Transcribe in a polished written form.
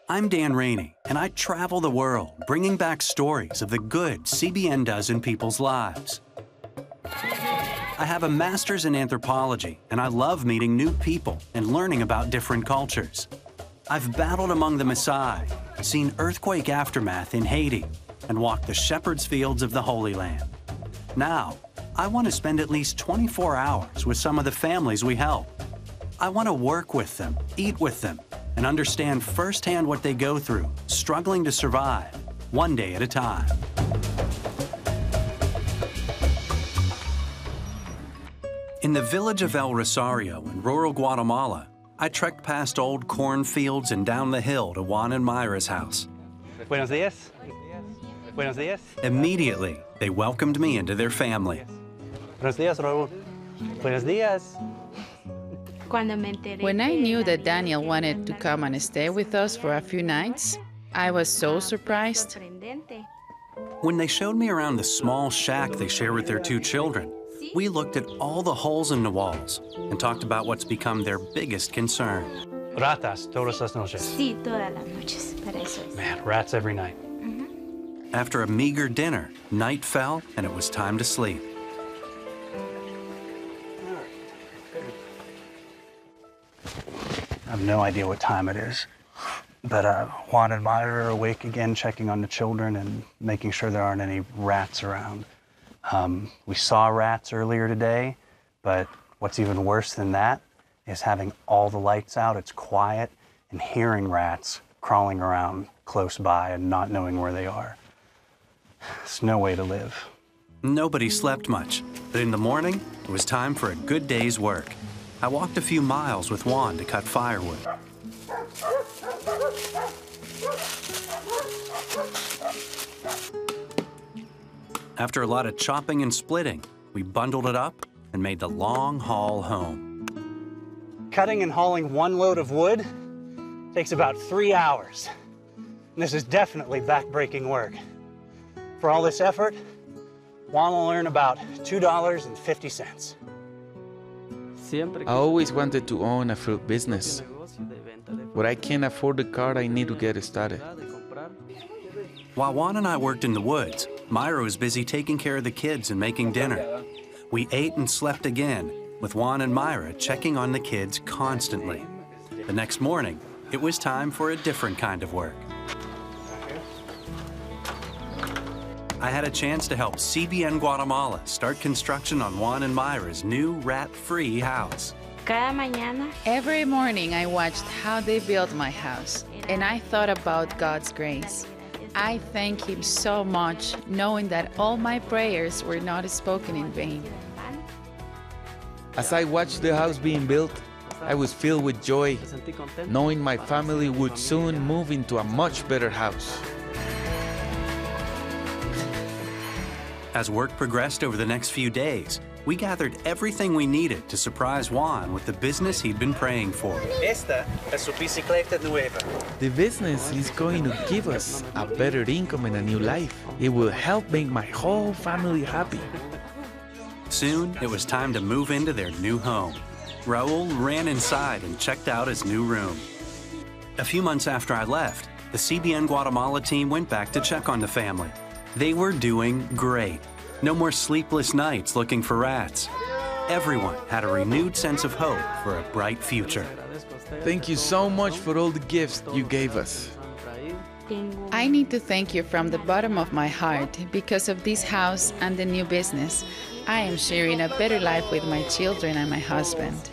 I'm Dan Reany, and I travel the world bringing back stories of the good CBN does in people's lives. I have a master's in anthropology, and I love meeting new people and learning about different cultures. I've battled among the Maasai, seen earthquake aftermath in Haiti, and walked the shepherd's fields of the Holy Land. Now, I want to spend at least 24 hours with some of the families we help. I want to work with them, eat with them, and understand firsthand what they go through, struggling to survive, one day at a time. In the village of El Rosario in rural Guatemala, I trekked past old cornfields and down the hill to Juan and Myra's house. Buenos dias. Buenos dias. Immediately, they welcomed me into their family. Buenos dias, Raúl. Buenos dias. When I knew that Daniel wanted to come and stay with us for a few nights, I was so surprised. When they showed me around the small shack they share with their 2 children, we looked at all the holes in the walls and talked about what's become their biggest concern. Ratas todas las noches. Sí, todas las noches, para eso es. Man, rats every night. After a meager dinner, night fell and it was time to sleep. I have no idea what time it is, but Juan and Myra are awake again, checking on the children and making sure there aren't any rats around. We saw rats earlier today, but what's even worse than that is having all the lights out, it's quiet, and hearing rats crawling around close by and not knowing where they are. It's no way to live. Nobody slept much, but in the morning, it was time for a good day's work. I walked a few miles with Juan to cut firewood. After a lot of chopping and splitting, we bundled it up and made the long haul home. Cutting and hauling 1 load of wood takes about 3 hours. And this is definitely back-breaking work. For all this effort, Juan will earn about $2.50. I always wanted to own a fruit business, but I can't afford the car I need to get started. While Juan and I worked in the woods, Myra was busy taking care of the kids and making dinner. We ate and slept again, with Juan and Myra checking on the kids constantly. The next morning, it was time for a different kind of work. I had a chance to help CBN Guatemala start construction on Juan and Myra's new rat-free house. Every morning I watched how they built my house, and I thought about God's grace. I thank Him so much, knowing that all my prayers were not spoken in vain. As I watched the house being built, I was filled with joy, knowing my family would soon move into a much better house. As work progressed over the next few days, we gathered everything we needed to surprise Juan with the business he'd been praying for. Esta es su bicicleta nueva. The business is going to give us a better income and a new life. It will help make my whole family happy. Soon, it was time to move into their new home. Raúl ran inside and checked out his new room. A few months after I left, the CBN Guatemala team went back to check on the family. They were doing great. No more sleepless nights looking for rats. Everyone had a renewed sense of hope for a bright future. Thank you so much for all the gifts you gave us. I need to thank you from the bottom of my heart because of this house and the new business. I am sharing a better life with my children and my husband.